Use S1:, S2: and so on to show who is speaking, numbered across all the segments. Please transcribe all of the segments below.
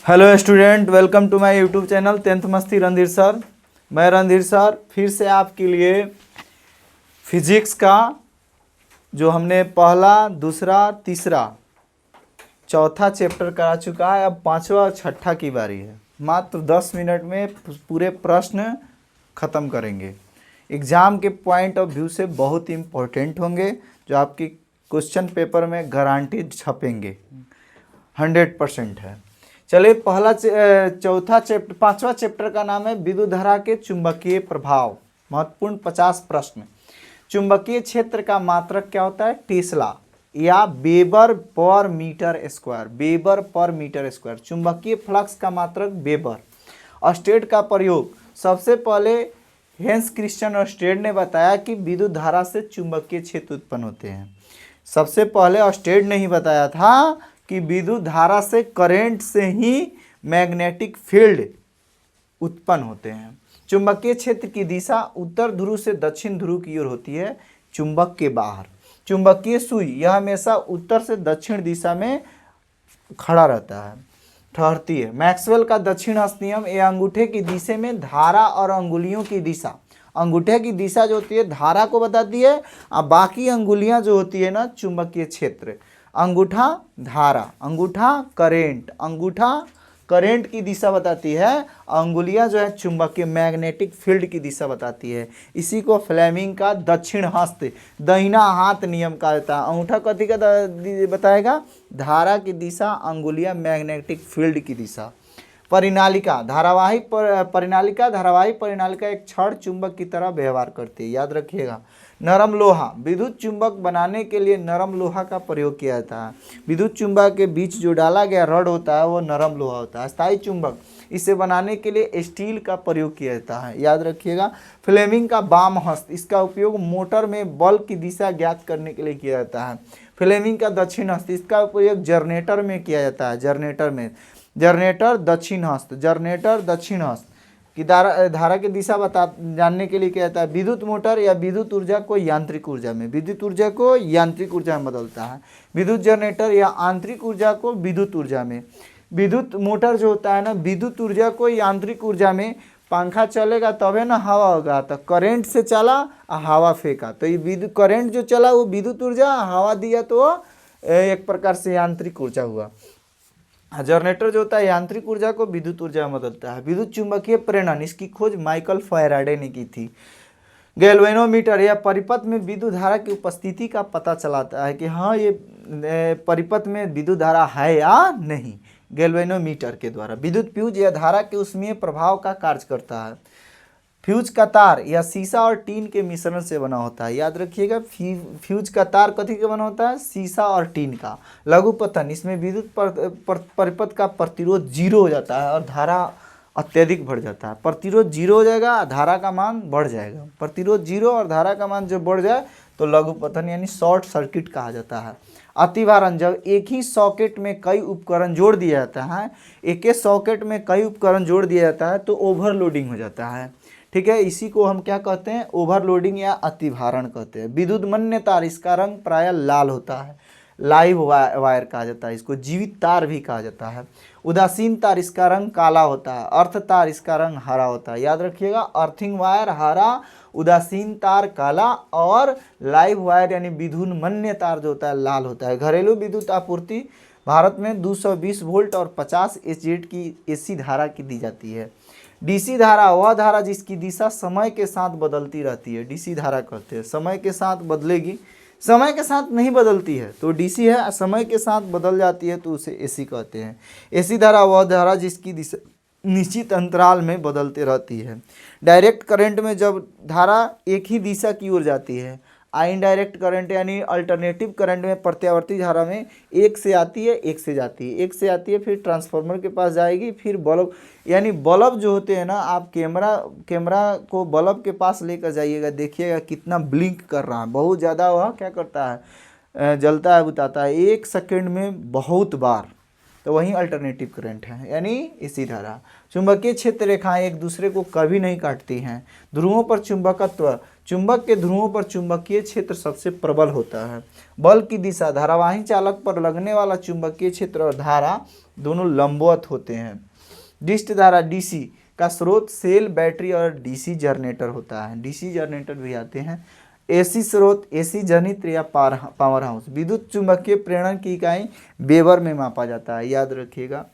S1: Hello student, welcome to my YouTube channel tenth मस्ती Randhir sir. मैं Randhir sir फिर से आपके लिए फिजिक्स का जो हमने पहला, दूसरा, तीसरा, चौथा चैप्टर करा चुका है। अब पांचवा और छठा की बारी है। मात्र 10 मिनट में पूरे प्रश्न खत्म करेंगे। एग्ज़ाम के पॉइंट ऑफ व्यू से बहुत इम्पोर्टेंट होंगे, जो आपकी क्वेश्चन पेपर में गारंटीड छपेंगे, 100% है। चलिए, पांचवा चैप्टर का नाम है विद्युत धारा के चुंबकीय प्रभाव। महत्वपूर्ण 50 प्रश्न। चुंबकीय क्षेत्र का मात्रक क्या होता है? टेस्ला या weber per metre square. Weber per metre square. चुंबकीय फ्लक्स का मात्रक वेबर। अस्टेड का प्रयोग। सबसे पहले हेंस क्रिश्चियन अस्टेड ने बताया कि विद्युत धारा से चुंबकीय क्षेत्र उत्पन्न होते हैं। सबसे पहले अस्टेड ने ही बताया था कि विद्युत धारा से, करंट से ही मैग्नेटिक फील्ड उत्पन्न होते हैं। चुंबकीय क्षेत्र की दिशा उत्तर ध्रुव से दक्षिण ध्रुव की ओर होती है, चुंबक के बाहर। चुंबकीय सुई यह हमेशा उत्तर से दक्षिण दिशा में खड़ा रहता है, ठहरती है। मैक्सवेल का दक्षिण हस्त नियम, यह अंगूठे की दिशा में धारा और अंगुलियों की दिशा, अंगूठे की दिशा जो होती है धारा को बताती है, और बाकी अंगुलियां जो होती है ना चुंबकीय क्षेत्र। अंगूठा धारा, अंगूठा करेंट, अंगूठा करंट की दिशा बताती है, अंगुलियां जो है चुंबकीय मैग्नेटिक फील्ड की दिशा बताती है। इसी को फ्लेमिंग का दक्षिण हस्त, दाहिना हाथ नियम कहा जाता है। अंगूठा कथी का बताएगा? धारा की दिशा, अंगुलियां मैग्नेटिक फील्ड की दिशा। परिनालिका धारावाही परिनालिका धारावाही परिनालिका एक क्षण चुंबक की तरह व्यवहार करती है, याद रखिएगा। नरम लोहा, विद्युत चुंबक बनाने के लिए नरम लोहा का प्रयोग किया जाता है। विद्युत चुंबक के बीच जो डाला गया रड होता है वो नरम लोहा होता है। स्थायी चुंबक, इसे बनाने के लिए स्टील का प्रयोग किया जाता है, याद रखिएगा। फ्लेमिंग का वाम हस्त, इसका उपयोग मोटर में बल की दिशा ज्ञात करने के लिए किया जाता है। फ्लेमिंग का दक्षिण हस्त, इसका उपयोग जनरेटर में किया जाता है, जनरेटर में। जनरेटर दक्षिण हस्त, जनरेटर दक्षिण हस्त की धारा की दिशा जानने के लिए क्या होता है? विद्युत मोटर या विद्युत ऊर्जा को यांत्रिक ऊर्जा में, विद्युत ऊर्जा को यांत्रिक ऊर्जा में बदलता है। विद्युत जनरेटर या आंतरिक ऊर्जा को विद्युत ऊर्जा में। विद्युत मोटर जो होता है ना, विद्युत ऊर्जा को यांत्रिक ऊर्जा में। पंखा चलेगा तबे ना हवा होगा, तो करंट से चला और हवा फेंका, तो ये विद्युत करंट जो चला वो विद्युत ऊर्जा, हवा दिया तो एक प्रकार से यांत्रिक ऊर्जा हुआ। जनरेटर जो होता है यांत्रिक ऊर्जा को विद्युत ऊर्जा में बदलता है। विद्युत चुंबकीय प्रेरण, इसकी खोज माइकल फैराडे ने की थी। गैल्वेनोमीटर या परिपथ में विद्युत धारा की उपस्थिति का पता चलाता है कि हाँ ये परिपथ में विद्युत धारा है या नहीं, गैल्वेनोमीटर के द्वारा। विद्युत फ्यूज या धारा के ऊष्मीय प्रभाव का कार्य करता है। फ्यूज का तार या शीशा और टीन के मिश्रण से बना होता है, याद रखिएगा। फ्यूज का तार कथी का बना होता है? शीशा और टीन का। लघुपतन, इसमें विद्युत परिपथ का प्रतिरोध 0 हो जाता है और धारा अत्यधिक बढ़ जाता है। प्रतिरोध 0 हो जाएगा, धारा का मान बढ़ जाएगा। प्रतिरोध 0 और धारा का मान जब बढ़ जाए तो लघुपतन यानी शॉर्ट सर्किट कहा जाता है। अतिभारण, जब एक ही सॉकेट में कई उपकरण जोड़ दिया जाता है, एक ही सॉकेट में कई उपकरण जोड़ दिया जाता है तो ओवरलोडिंग हो जाता है, ठीक है। इसी को हम क्या कहते हैं? ओवरलोडिंग या अतिभारण कहते हैं। विद्युत मन्य तार, इसका रंग प्रायः लाल होता है, लाइव वायर कहा जाता है, इसको जीवित तार भी कहा जाता है। उदासीन तार, इसका रंग काला होता है। अर्थ तार, इसका रंग हरा होता है, याद रखिएगा। अर्थिंग वायर हरा, उदासीन तार काला, और लाइव वायर यानी विद्युत मन्य तार जो होता है लाल होता है। घरेलू विद्युत आपूर्ति भारत में 220 वोल्ट और 50 एचजेड की एसी धारा की दी जाती है। डीसी धारा वह धारा जिसकी दिशा समय के साथ बदलती रहती है, डीसी धारा कहते हैं। समय के साथ बदलेगी, समय के साथ नहीं बदलती है तो डीसी है, समय के साथ बदल जाती है तो उसे एसी कहते हैं। एसी धारा वह धारा जिसकी दिशा निश्चित अंतराल में बदलती रहती है। डायरेक्ट करंट में जब धारा एक ही दिशा की ओर जाती है, इनडायरेक्ट करंट यानी अल्टरनेटिव करंट में प्रत्यावर्ती धारा में एक से आती है, एक से जाती है, एक से आती है, फिर ट्रांसफार्मर के पास जाएगी, फिर बल्ब, यानी बल्ब जो होते हैं ना, आप कैमरा को बल्ब के पास लेकर जाइएगा, देखिएगा कितना ब्लिंक कर रहा है, बहुत ज़्यादा वह क्या करता है, जलता है, बुताता है। 1 सेकंड में बहुत बार तो वही अल्टरनेटिव करंट है, यानी इसी धारा। चुंबकीय क्षेत्र रेखाएं एक दूसरे को कभी नहीं काटती हैं। ध्रुवों पर चुंबकत्व, चुंबक के ध्रुवों पर चुंबकीय क्षेत्र सबसे प्रबल होता है। बल की दिशा, धारावाही चालक पर लगने वाला चुंबकीय क्षेत्र और धारा दोनों लंबवत होते हैं। डिस्ट धारा, डीसी का स्रोत सेल, बैटरी और डीसी जनरेटर होता है। डीसी जनरेटर भी आते हैं। एसी स्रोत, एसी जनित्र या पावर हाउस। विद्युत चुंबकीय प्रेरण की इकाई वेबर में मापा जाता है, याद रखिएगा।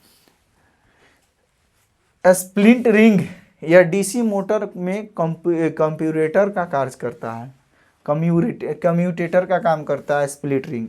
S1: स्प्लिट रिंग या डीसी मोटर में कंप्यूरेटर का कार्य करता है, कम्यूटेटर का काम करता है। स्प्लिट रिंग,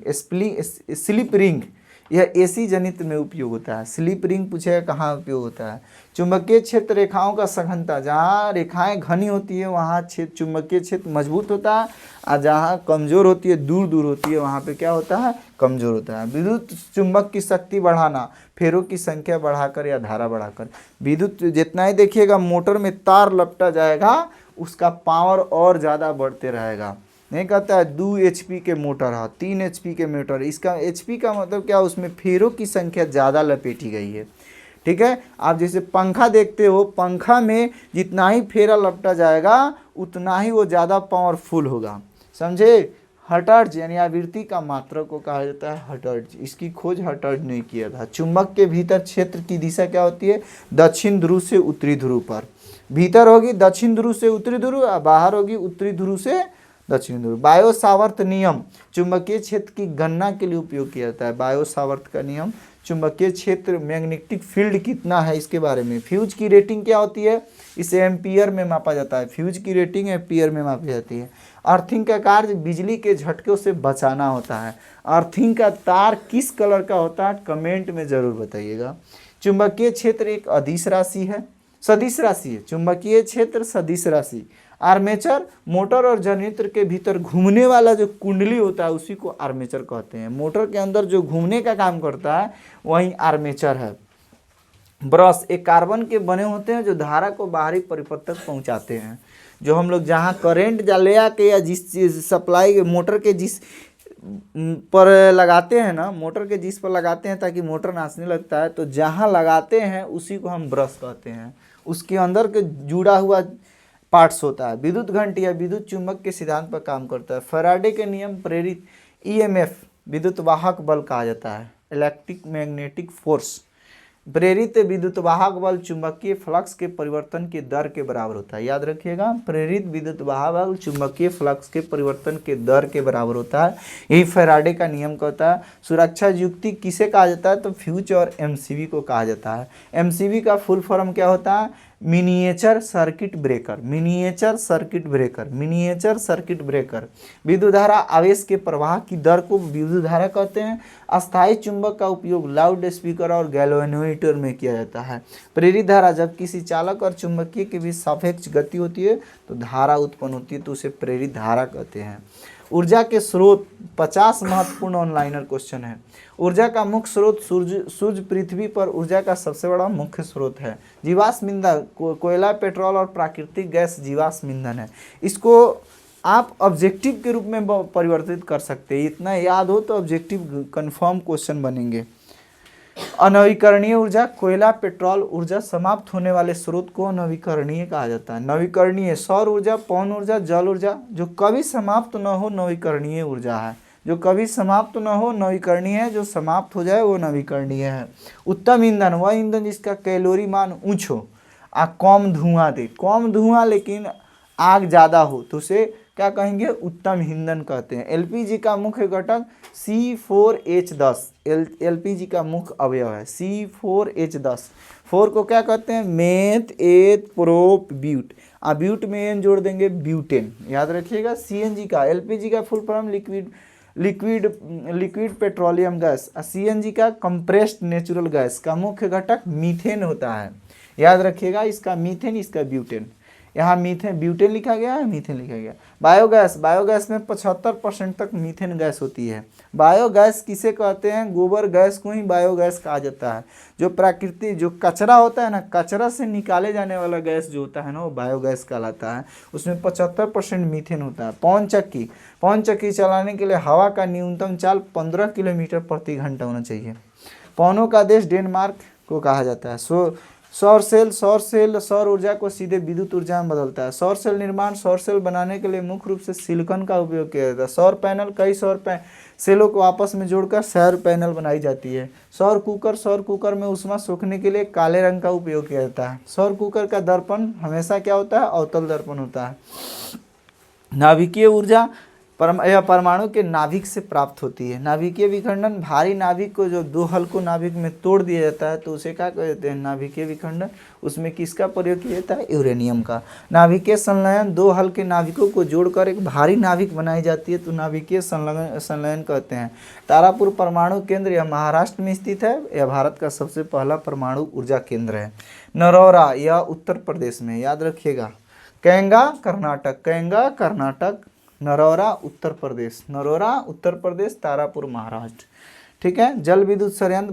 S1: स्लिप रिंग यह एसी जनित्र में उपयोग होता है। स्लिप रिंग पूछेगा कहाँ उपयोग होता है। चुंबकीय क्षेत्र रेखाओं का सघनता, जहाँ रेखाएं घनी होती है वहाँ चुंबकीय क्षेत्र मजबूत होता है, और जहाँ कमजोर होती है, दूर दूर होती है, वहाँ पे क्या होता है, कमजोर होता है। विद्युत चुंबक की शक्ति बढ़ाना, फेरों की संख्या बढ़ाकर या धारा बढ़ाकर। विद्युत जितना ही देखिएगा मोटर में तार लपटा जाएगा उसका पावर और ज़्यादा बढ़ते रहेगा। नहीं कहता है 2 HP के मोटर है, 3 HP के मोटर, इसका HP का मतलब क्या, उसमें फेरों की संख्या ज़्यादा लपेटी गई है। ठीक है, आप जैसे पंखा देखते हो, पंखा में जितना ही फेरा लपटा जाएगा उतना ही वो ज़्यादा पावरफुल होगा, समझे। हर्ट्ज यानी आवृत्ति का मात्रक को कहा जाता है हर्ट्ज। इसकी खोज हर्ट्ज ने किया था। चुंबक के भीतर क्षेत्र की दिशा क्या होती है, दक्षिण ध्रुव से उत्तरी ध्रुव पर। भीतर होगी दक्षिण ध्रुव से उत्तरी ध्रुव, और बाहर होगी उत्तरी ध्रुव से दक्षिण ध्रुव। बायो सावर्त नियम चुंबकीय क्षेत्र की गणना के लिए उपयोग किया जाता है। बायो सावर्त का नियम चुंबकीय क्षेत्र मैग्नेटिक फील्ड कितना है इसके बारे में। फ्यूज की रेटिंग क्या होती है, इसे एम्पियर में मापा जाता है। फ्यूज की रेटिंग एम्पियर में मापी जाती है। अर्थिंग का कार्य बिजली के झटकों से बचाना होता है। अर्थिंग का तार किस कलर का होता है, कमेंट में जरूर बताइएगा। चुंबकीय क्षेत्र एक अदिश राशि है, सदिश राशि है। चुंबकीय क्षेत्र सदिश राशि। आर्मेचर मोटर और जनरेटर के भीतर घूमने वाला जो कुंडली होता है उसी को आर्मेचर कहते हैं। मोटर के अंदर जो घूमने का काम करता है वही आर्मेचर है। ब्रश एक कार्बन के बने होते हैं जो धारा को बाहरी परिपथ तक पहुंचाते हैं। जो हम लोग जहाँ करेंट ले आके या जिस चीज सप्लाई मोटर के जिस पर लगाते हैं ना, मोटर के जिस पर लगाते हैं ताकि मोटर नाचने लगता है, तो जहाँ लगाते हैं उसी को हम ब्रश कहते हैं। उसके अंदर के जुड़ा हुआ पार्ट्स होता है। विद्युत घंटी या विद्युत चुंबक के सिद्धांत पर काम करता है। फैराडे के नियम प्रेरित EMF विद्युत वाहक बल कहा जाता है। Electric magnetic force. प्रेरित विद्युत वाहक बल चुंबकीय फ्लक्स के परिवर्तन के दर के बराबर होता है, याद रखिएगा। प्रेरित विद्युत वाहक बल चुंबकीय फ्लक्स के परिवर्तन के दर के बराबर होता है, यही फैराडे का नियम कहता है। सुरक्षा युक्ति किसे कहा जाता है, तो फ्यूज और MCB को कहा जाता है। MCB का फुल फॉर्म क्या होता है, miniature circuit breaker. Miniature circuit breaker, miniature circuit breaker. विद्युत धारा आवेश के प्रवाह की दर को विद्युत धारा कहते हैं। अस्थायी चुंबक का उपयोग लाउड स्पीकर और गैल्वेनोमीटर में किया जाता है। प्रेरित धारा जब किसी चालक और चुंबकीय के बीच सापेक्ष गति होती है तो धारा उत्पन्न होती है, तो उसे प्रेरित धारा कहते हैं। ऊर्जा के स्रोत 50 महत्वपूर्ण ऑनलाइनर क्वेश्चन है। ऊर्जा का मुख्य स्रोत सूर्य पृथ्वी पर ऊर्जा का सबसे बड़ा मुख्य स्रोत है। जीवाश्म ईंधन कोयला, पेट्रोल और प्राकृतिक गैस जीवाश्म ईंधन है। इसको आप ऑब्जेक्टिव के रूप में परिवर्तित कर सकते हैं, इतना याद हो तो ऑब्जेक्टिव कंफर्म क्वेश्चन बनेंगे। अनवीकरणीय ऊर्जा कोयला, पेट्रोल ऊर्जा समाप्त होने वाले स्रोत को अनवीकरणीय कहा जाता है। नवीकरणीय सौर ऊर्जा, पवन ऊर्जा, जल ऊर्जा जो कभी समाप्त न हो नवीकरणीय ऊर्जा है। जो कभी समाप्त न हो नवीकरणीय है, जो समाप्त हो जाए वो नवीकरणीय है। उत्तम ईंधन वह ईंधन जिसका कैलोरी मान उच्च हो, कम धुआं दे, कम धुआं लेकिन आग ज़्यादा हो, तो उसे क्या कहेंगे, उत्तम ईंधन कहते हैं। LPG का मुख्य घटक C4H10, LPG का मुख्य अवयव है C4H10। 4 को क्या कहते हैं, मेथ एथ प्रोप ब्यूट, ब्यूट में एन जोड़ देंगे ब्यूटेन, याद रखिएगा। CNG का, LPG का full form liquid petroleum gas. CNG का कंप्रेस्ड नेचुरल गैस का मुख्य घटक मीथेन होता है, याद रखिएगा। इसका मीथेन, इसका ब्यूटेन, यहाँ मीथेन ब्यूटेन लिखा गया है, मीथेन लिखा गया। बायोगैस, बायोगैस में 75% तक मीथेन गैस होती है। बायोगैस किसे कहते हैं, गोबर गैस को ही बायोगैस कहा जाता है। जो प्राकृतिक जो कचरा होता है ना, कचरा से निकाले जाने वाला गैस जो होता है ना, वो बायोगैस कहलाता है। उसमें 75% मीथेन होता है। पवन चक्की, पवन चक्की चलाने के लिए हवा का न्यूनतम चाल 15 किलोमीटर प्रति घंटा होना चाहिए। पवनों का देश डेनमार्क को कहा जाता है। सौर सेल सौर ऊर्जा को सीधे विद्युत ऊर्जा में बदलता है। सौर सेल निर्माण, सौर सेल बनाने के लिए मुख्य रूप से सिलिकॉन का उपयोग किया जाता है। सौर पैनल, कई सेलों को आपस में जोड़कर सौर पैनल बनाई जाती है। सौर कुकर में ऊष्मा सोखने के लिए काले रंग का उपयोग किया जाता है। सौर कुकर का दर्पण हमेशा क्या होता है, अवतल दर्पण होता है। नाभिकीय ऊर्जा यह परमाणु के नाभिक से प्राप्त होती है। नाभिकीय विखंडन, भारी नाभिक को जो दो हल्कों नाभिक में तोड़ दिया जाता है तो उसे क्या कहते हैं, नाभिकीय विखंडन। उसमें किसका प्रयोग किया जाता है, यूरेनियम का। नाभिकीय संलयन, दो हल्के नाभिकों को जोड़कर एक भारी नाभिक बनाई जाती है तो नाभिकीय संलयन कहते हैं। तारापुर परमाणु केंद्र, यह महाराष्ट्र में स्थित है। यह भारत का सबसे पहला परमाणु ऊर्जा केंद्र है। नरौरा, यह उत्तर प्रदेश में, याद रखिएगा। कैंगा कर्नाटक, नरौरा उत्तर प्रदेश, तारापुर महाराष्ट्र। ठीक है। जल विद्युत संयंत्र,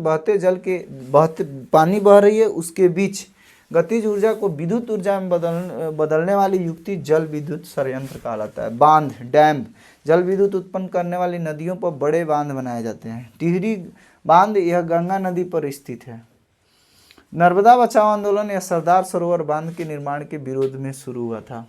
S1: बहते पानी बह रही है उसके बीच गतिज ऊर्जा को विद्युत ऊर्जा में बदलने वाली युक्ति जल विद्युत संयंत्र कहलाता है। बांध, डैम, जल विद्युत उत्पन्न करने वाली नदियों पर बड़े बांध बनाए जाते हैं। टिहरी बांध, यह गंगा नदी पर स्थित है। नर्मदा बचाओ आंदोलन, यह सरदार सरोवर बांध के निर्माण के विरोध में शुरू हुआ था।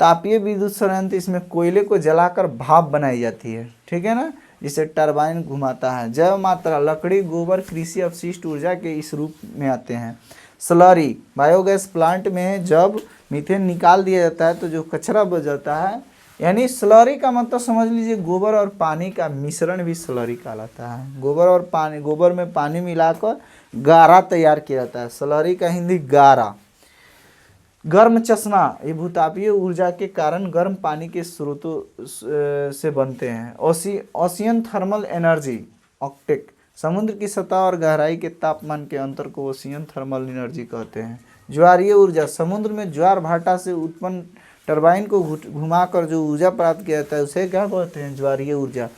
S1: तापीय विद्युत संयंत्र, इसमें कोयले को जलाकर भाप बनाई जाती है। ठीक है ना, जिसे टरबाइन घुमाता है। जैव मात्रा, लकड़ी, गोबर, कृषि अपशिष्ट ऊर्जा के इस रूप में आते हैं। स्लरी, बायोगैस प्लांट में जब मीथेन निकाल दिया जाता है तो जो कचरा बच जाता है, यानी स्लरी का मतलब समझ लीजिए गोबर और पानी का मिश्रण भी स्लरी कहलाता है। गोबर में पानी मिलाकर गारा तैयार किया जाता है। स्लरी का हिंदी गारा। गर्म चश्मा, ये भूतापीय ऊर्जा के कारण गर्म पानी के स्रोतों से बनते हैं। ओशियन थर्मल एनर्जी, ऑक्टेक, समुद्र की सतह और गहराई के तापमान के अंतर को ओशियन थर्मल एनर्जी कहते हैं। ज्वारीय ऊर्जा, समुद्र में ज्वार भाटा से उत्पन्न टरबाइन को घुमाकर जो ऊर्जा प्राप्त किया जाता है उसे क्या कहते हैं, ज्वारीय ऊर्जा।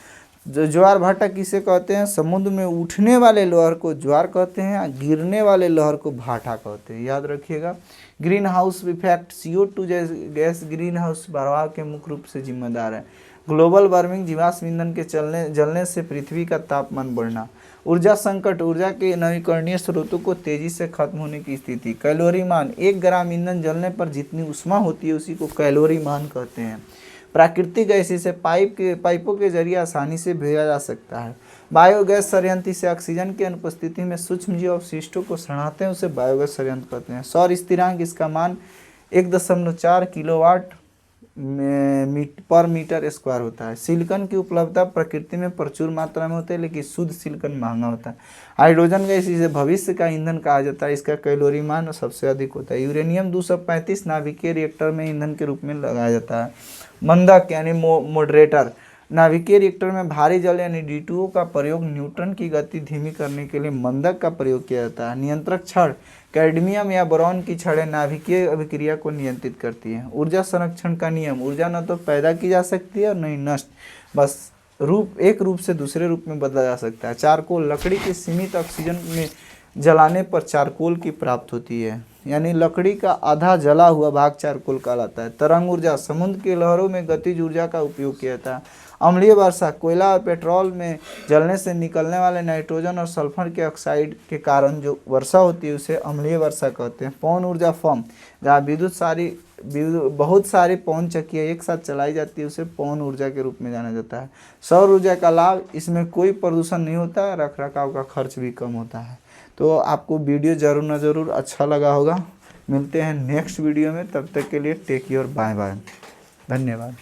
S1: जो ज्वार भाटा किसे कहते हैं, समुद्र में उठने वाले लहर को ज्वार कहते हैं, गिरने वाले लहर को भाटा कहते हैं, याद रखिएगा। Green house effect, CO2 gas green house प्रभाव के मुख्य रूप से जिम्मेदार है। ग्लोबल वार्मिंग, जीवाश्म ईंधन के जलने से पृथ्वी का तापमान बढ़ना। ऊर्जा संकट, ऊर्जा के नवीकरणीय स्रोतों को तेजी से खत्म होने की स्थिति। कैलोरी मान, 1 ग्राम ईंधन जलने पर जितनी ऊष्मा होती है उसी को कैलोरी मान कहते हैं। प्राकृतिक गैस, इसे पाइपों के जरिए आसानी से भेजा जा सकता है। बायोगैस संयंत्र, से ऑक्सीजन की अनुपस्थिति में सूक्ष्मजीव अवशिष्टों को सड़ाते हैं उसे बायोगैस संयंत्र कहते हैं। सौर स्थिरांक, इसका मान 1.4 किलोवाट पर मीटर स्क्वायर होता है। सिलिकॉन की उपलब्धता प्रकृति में प्रचुर मात्रा में होती है लेकिन शुद्ध सिलिकॉन महंगा होता है। हाइड्रोजन गैस, इसे भविष्य का ईंधन कहा जाता है, इसका कैलोरी मान सबसे अधिक होता है। यूरेनियम 235 नाभिकीय रिएक्टर में ईंधन के रूप में लगाया जाता है। मंदक यानी मॉडरेटर, नाभिकीय रिएक्टर में भारी जल यानी D2O का प्रयोग न्यूट्रॉन की गति धीमी करने के लिए मंदक का प्रयोग किया जाता है। नियंत्रक छड़, कैडमियम या बोरॉन की छड़ें नाभिकीय अभिक्रिया को नियंत्रित करती हैं। ऊर्जा संरक्षण का नियम, ऊर्जा न तो पैदा की जा सकती है और नहीं नष्ट, बस एक रूप से दूसरे रूप में बदला जा सकता है। चारकोल, लकड़ी के सीमित ऑक्सीजन में जलाने पर चारकोल की प्राप्ति होती है, यानी लकड़ी का आधा जला हुआ भाग चारकोल कहलाता है। तरंग ऊर्जा, समुद्र की लहरों में गतिज ऊर्जा का उपयोग किया जाता है। अम्लीय वर्षा, कोयला और पेट्रोल में जलने से निकलने वाले नाइट्रोजन और सल्फर के ऑक्साइड के कारण जो वर्षा होती है उसे अम्लीय वर्षा कहते हैं। पवन ऊर्जा फर्म, जहाँ बहुत सारी पवन चक्कियाँ एक साथ चलाई जाती है उसे पवन ऊर्जा के रूप में जाना जाता है। सौर ऊर्जा का लाभ, इसमें कोई प्रदूषण नहीं होता है, रख रखाव का खर्च भी कम होता है। तो आपको वीडियो ज़रूर न ज़रूर अच्छा लगा होगा। मिलते हैं नेक्स्ट वीडियो में, तब तक के लिए टेक केयर, बाय बाय, धन्यवाद।